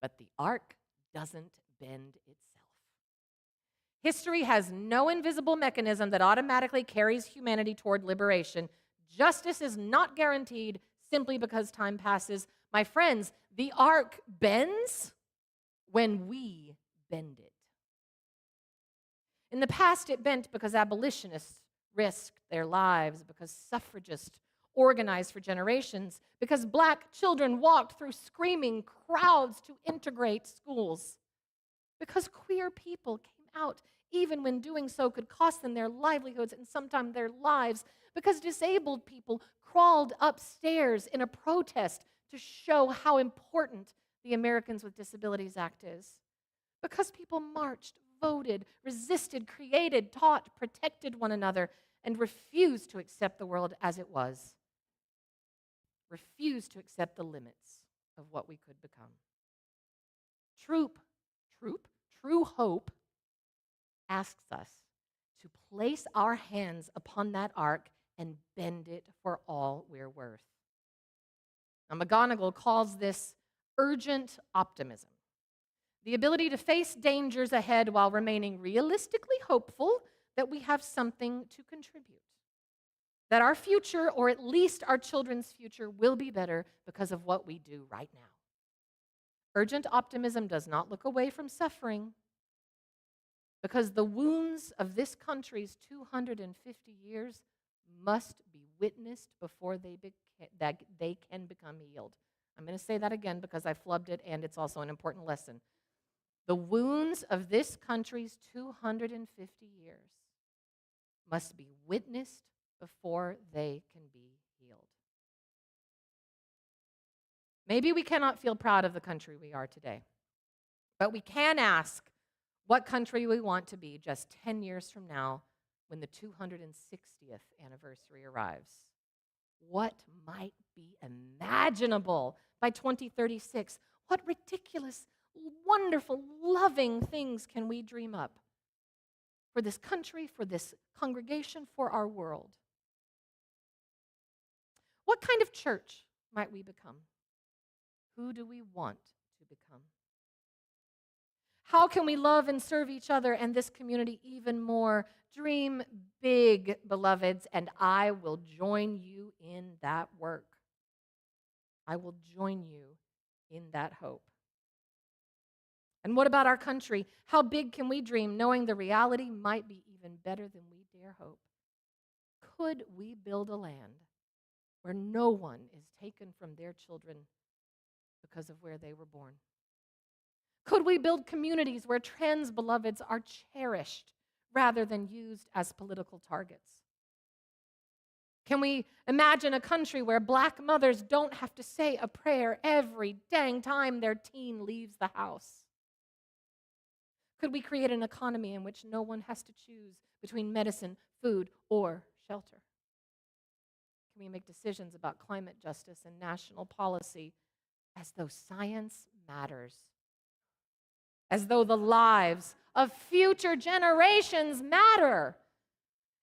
C: But the arc doesn't bend itself. History has no invisible mechanism that automatically carries humanity toward liberation. Justice is not guaranteed simply because time passes. My friends, the arc bends when we bend it. In the past, it bent because abolitionists risked their lives, because suffragists organized for generations, because black children walked through screaming crowds to integrate schools, because queer people came out even when doing so could cost them their livelihoods and sometimes their lives, because disabled people crawled upstairs in a protest to show how important the Americans with Disabilities Act is, because people marched, voted, resisted, created, taught, protected one another, and refused to accept the world as it was, refused to accept the limits of what we could become. True hope asks us to place our hands upon that arc and bend it for all we're worth. Now, McGonigal calls this urgent optimism. The ability to face dangers ahead while remaining realistically hopeful that we have something to contribute. That our future, or at least our children's future, will be better because of what we do right now. Urgent optimism does not look away from suffering. because the wounds of this country's 250 years must be witnessed before that they can become healed. I'm going to say that again because I flubbed it, and it's also an important lesson. The wounds of this country's 250 years must be witnessed before they can be healed. Maybe we cannot feel proud of the country we are today, but we can ask what country we want to be just 10 years from now when the 260th anniversary arrives. What might be imaginable by 2036? What ridiculous, wonderful, loving things can we dream up for this country, for this congregation, for our world? What kind of church might we become? Who do we want to become? How can we love and serve each other and this community even more? Dream big, beloveds, and I will join you in that work. I will join you in that hope. And what about our country? How big can we dream, knowing the reality might be even better than we dare hope? Could we build a land where no one is taken from their children because of where they were born? Could we build communities where trans beloveds are cherished rather than used as political targets? Can we imagine a country where Black mothers don't have to say a prayer every dang time their teen leaves the house? Could we create an economy in which no one has to choose between medicine, food, or shelter? Can we make decisions about climate justice and national policy as though science matters? As though the lives of future generations matter?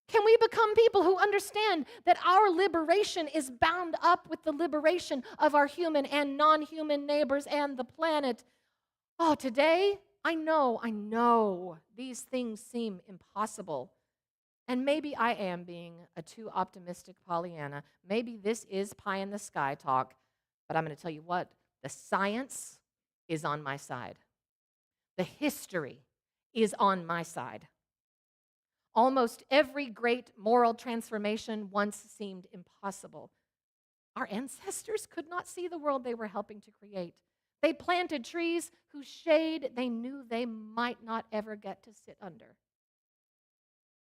C: Can we become people who understand that our liberation is bound up with the liberation of our human and non-human neighbors and the planet? Oh, today, I know these things seem impossible. And maybe I am being a too optimistic Pollyanna. Maybe this is pie in the sky talk, but I'm going to tell you what, the science is on my side. The history is on my side. Almost every great moral transformation once seemed impossible. Our ancestors could not see the world they were helping to create. They planted trees whose shade they knew they might not ever get to sit under.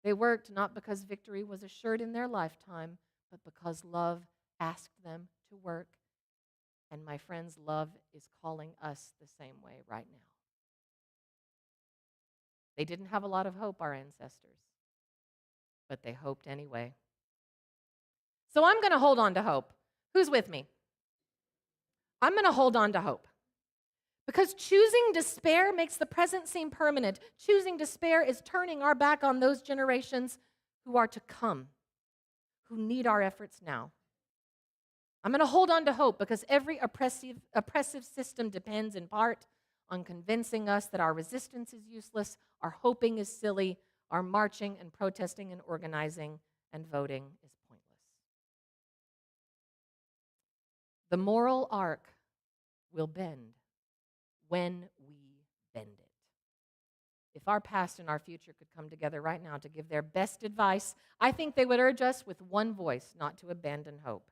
C: They worked not because victory was assured in their lifetime, but because love asked them to work. And my friends, love is calling us the same way right now. They didn't have a lot of hope, our ancestors, but they hoped anyway. So I'm going to hold on to hope. Who's with me? I'm going to hold on to hope. Because choosing despair makes the present seem permanent. Choosing despair is turning our back on those generations who are to come, who need our efforts now. I'm going to hold on to hope because every oppressive system depends in part on convincing us that our resistance is useless, our hoping is silly, our marching and protesting and organizing and voting is pointless. The moral arc will bend when we bend it. If our past and our future could come together right now to give their best advice, I think they would urge us with one voice not to abandon hope.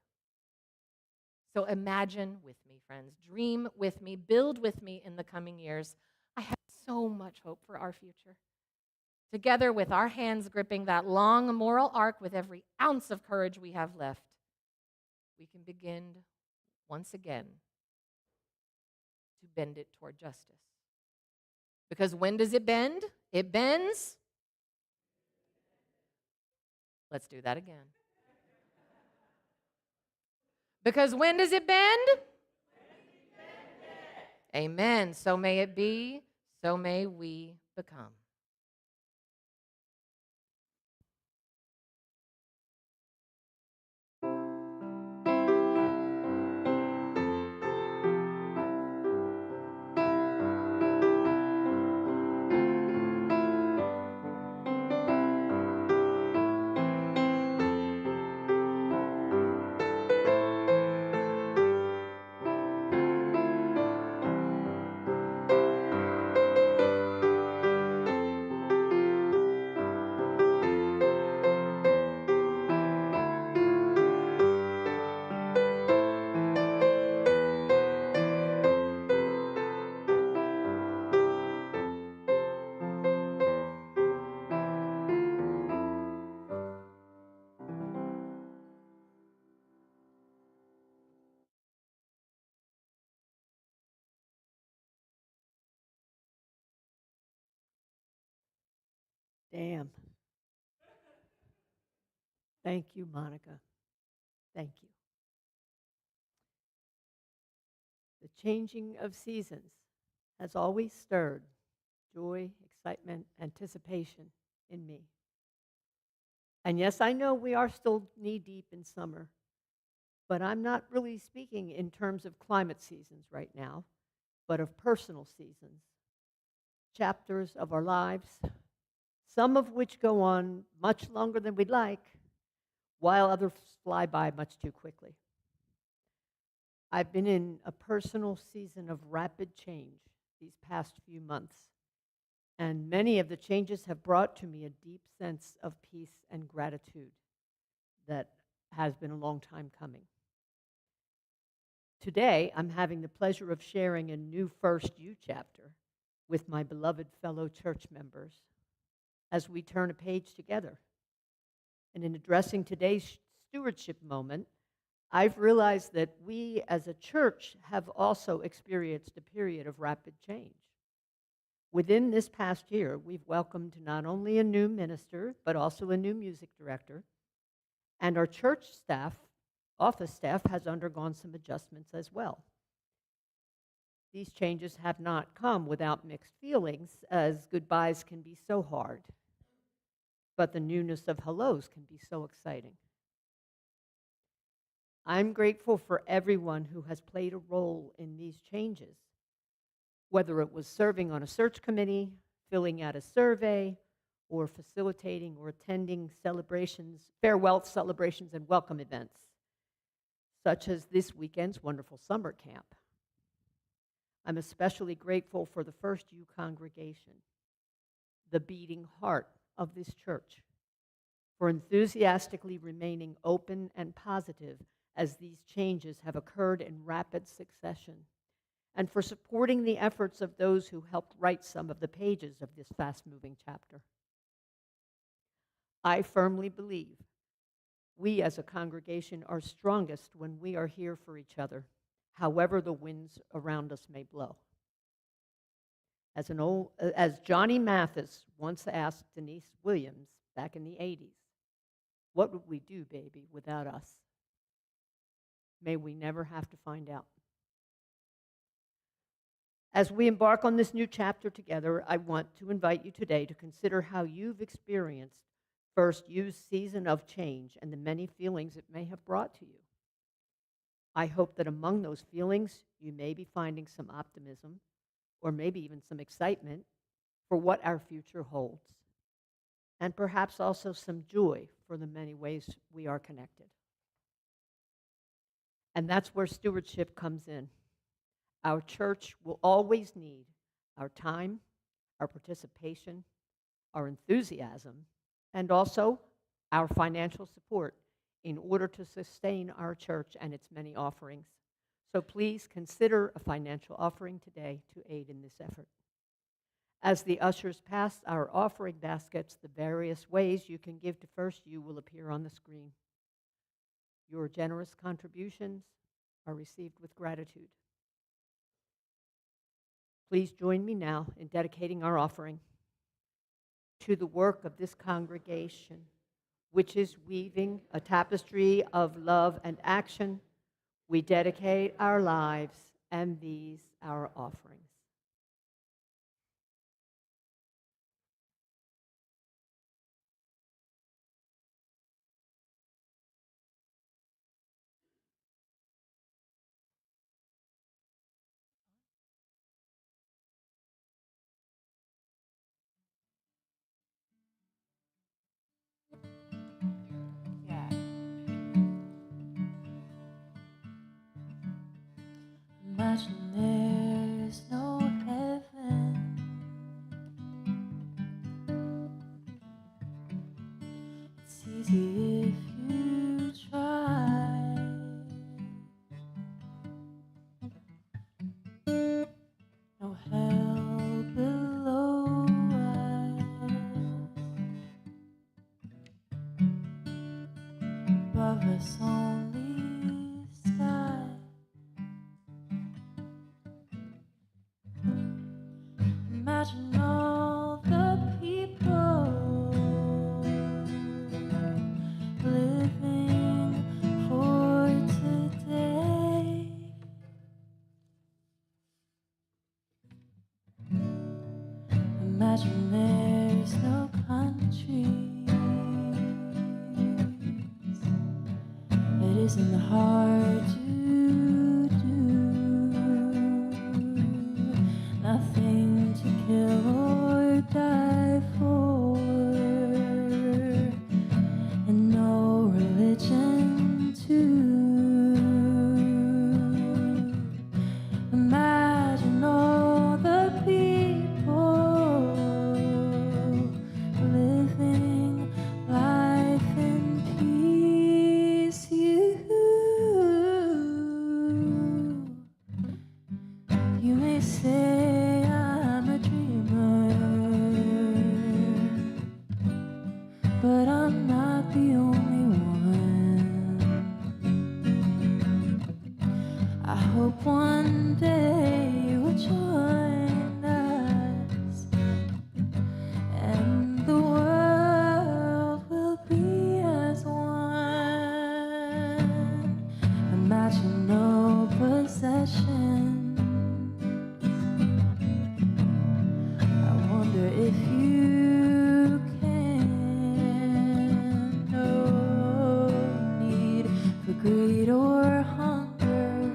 C: So imagine with me, friends. Dream with me. Build with me in the coming years. I have so much hope for our future. Together with our hands gripping that long moral arc with every ounce of courage we have left, we can begin once again to bend it toward justice. Because when does it bend? It bends. Let's do that again. Because when does it bend? Amen. So may it be, so may we become.
A: Damn. Thank you, Monica. Thank you. The changing of seasons has always stirred joy, excitement, anticipation in me. And yes, I know we are still knee deep in summer, but I'm not really speaking in terms of climate seasons right now, but of personal seasons, chapters of our lives, some of which go on much longer than we'd like, while others fly by much too quickly. I've been in a personal season of rapid change these past few months, and many of the changes have brought to me a deep sense of peace and gratitude that has been a long time coming. Today, I'm having the pleasure of sharing a new First You chapter with my beloved fellow church members as we turn a page together. And in addressing today's stewardship moment, I've realized that we as a church have also experienced a period of rapid change. Within this past year, we've welcomed not only a new minister, but also a new music director, and our church staff, office staff, has undergone some adjustments as well. These changes have not come without mixed feelings, as goodbyes can be so hard, but the newness of hellos can be so exciting. I'm grateful for everyone who has played a role in these changes, whether it was serving on a search committee, filling out a survey, or facilitating or attending celebrations, farewell celebrations and welcome events, such as this weekend's wonderful summer camp. I'm especially grateful for the First You congregation, the beating heart of this church, for enthusiastically remaining open and positive as these changes have occurred in rapid succession, and for supporting the efforts of those who helped write some of the pages of this fast-moving chapter. I firmly believe we as a congregation are strongest when we are here for each other, however the winds around us may blow. As Johnny Mathis once asked Denise Williams back in the 80s, what would we do, baby, without us? May we never have to find out. As we embark on this new chapter together, I want to invite you today to consider how you've experienced First You's season of change and the many feelings it may have brought to you. I hope that among those feelings, you may be finding some optimism, or maybe even some excitement for what our future holds, and perhaps also some joy for the many ways we are connected. And that's where stewardship comes in. Our church will always need our time, our participation, our enthusiasm, and also our financial support in order to sustain our church and its many offerings. So please consider a financial offering today to aid in this effort. As the ushers pass our offering baskets, the various ways you can give to First You will appear on the screen. Your generous contributions are received with gratitude. Please join me now in dedicating our offering to the work of this congregation, which is weaving a tapestry of love and action. We dedicate our lives and these our offerings.
G: Yeah. Imagine there's no heaven. It's easy if you try. No hell below us. Above us only sky. Imagine there's no countries. It isn't hard to do. Nothing to kill or die for, and no religion too. Imagine all the people living life in peace. You may say I'm a dreamer, but I'm not the only one. I hope one day you'll join us, and the world will be as one. Imagine no possessions. I wonder if you can. No need for greed or hunger.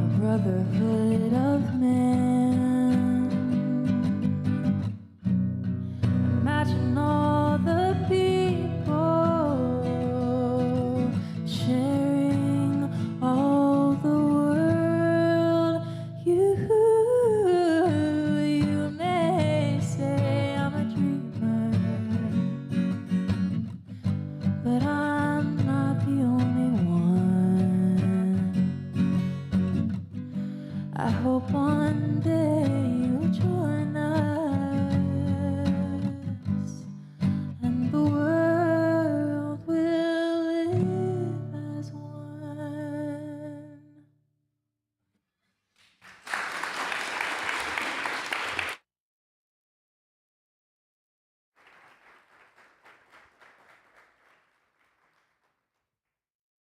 G: A brotherhood of man. Imagine all the people sharing all the world. You may say I'm a dreamer, but I'm not the only one. I hope one day you'll join us, and the world will live as one.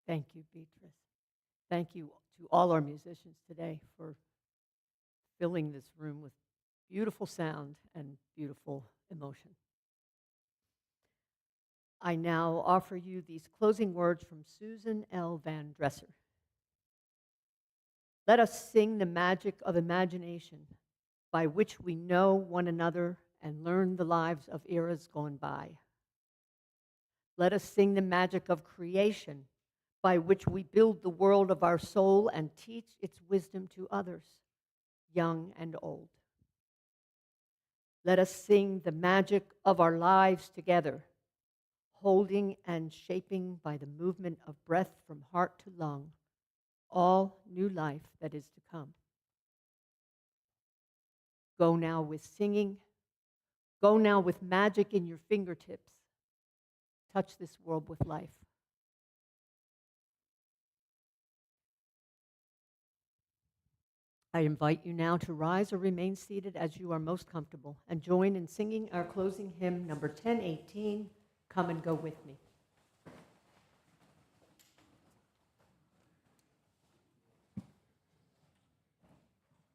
A: Thank you, Beatrice. Thank you to all our musicians today for filling this room with beautiful sound and beautiful emotion. I now offer you these closing words from Susan L. Van Dresser. Let us sing the magic of imagination by which we know one another and learn the lives of eras gone by. Let us sing the magic of creation by which we build the world of our soul and teach its wisdom to others, young and old. Let us sing the magic of our lives together, holding and shaping by the movement of breath from heart to lung, all new life that is to come. Go now with singing. Go now with magic in your fingertips. Touch this world with life. I invite you now to rise or remain seated as you are most comfortable and join in singing our closing hymn, number 1018, Come and Go With Me.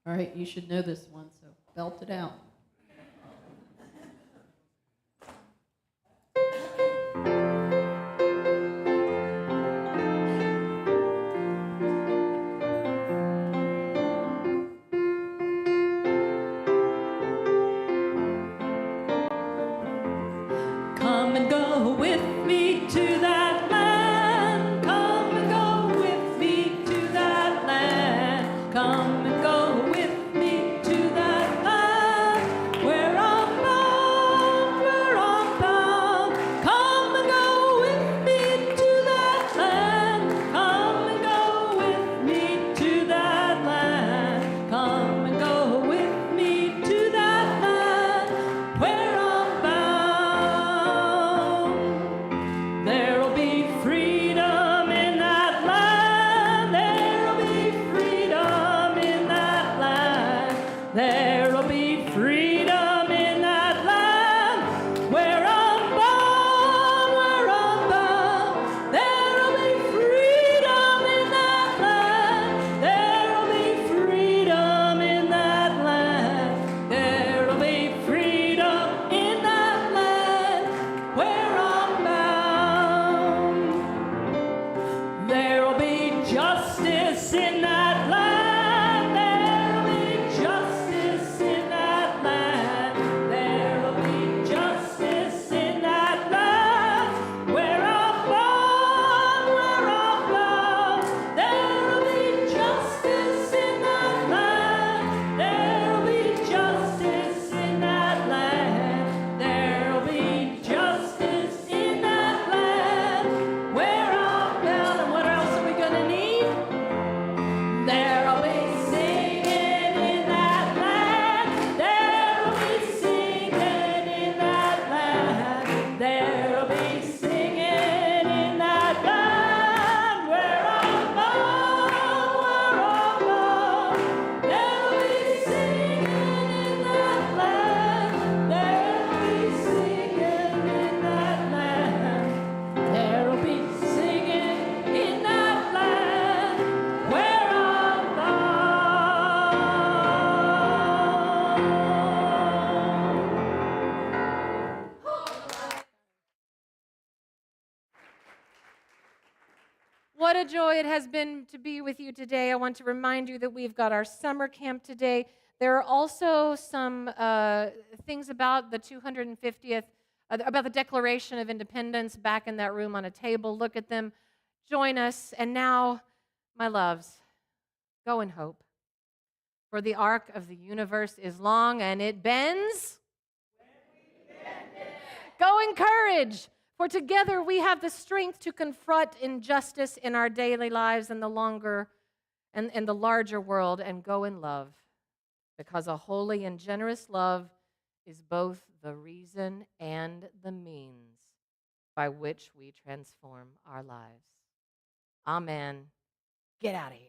D: All right, you should know this one, so belt it out.
G: Come and go with me to that land. Come and go with me to that land. Come and go with me to that land. justice in that land. There'll be justice in that land. There'll be justice in that land. Where I'm born, there'll be justice in that land. There'll be justice in that land. There'll be justice in that land. Where I'm bound, and what else are we gonna need? There'll be singing in that land. There'll be singing in that land. There'll be singing in that land. Where I'm born, there'll be singing in that land. There'll be singing in that land. There'll be singing in that land where I'm born.
C: What a joy it has been to be with you today. I want to remind you that we've got our summer camp today. There are also some things about the 250th, about the Declaration of Independence back in that room on a table. Look at them. Join us. And now, my loves, go in hope. For the arc of the universe is long and it bends. Go in courage. For together we have the strength to confront injustice in our daily lives and the larger world, and go in love. Because a holy and generous love is both the reason and the means by which we transform our lives. Amen. Get out of here.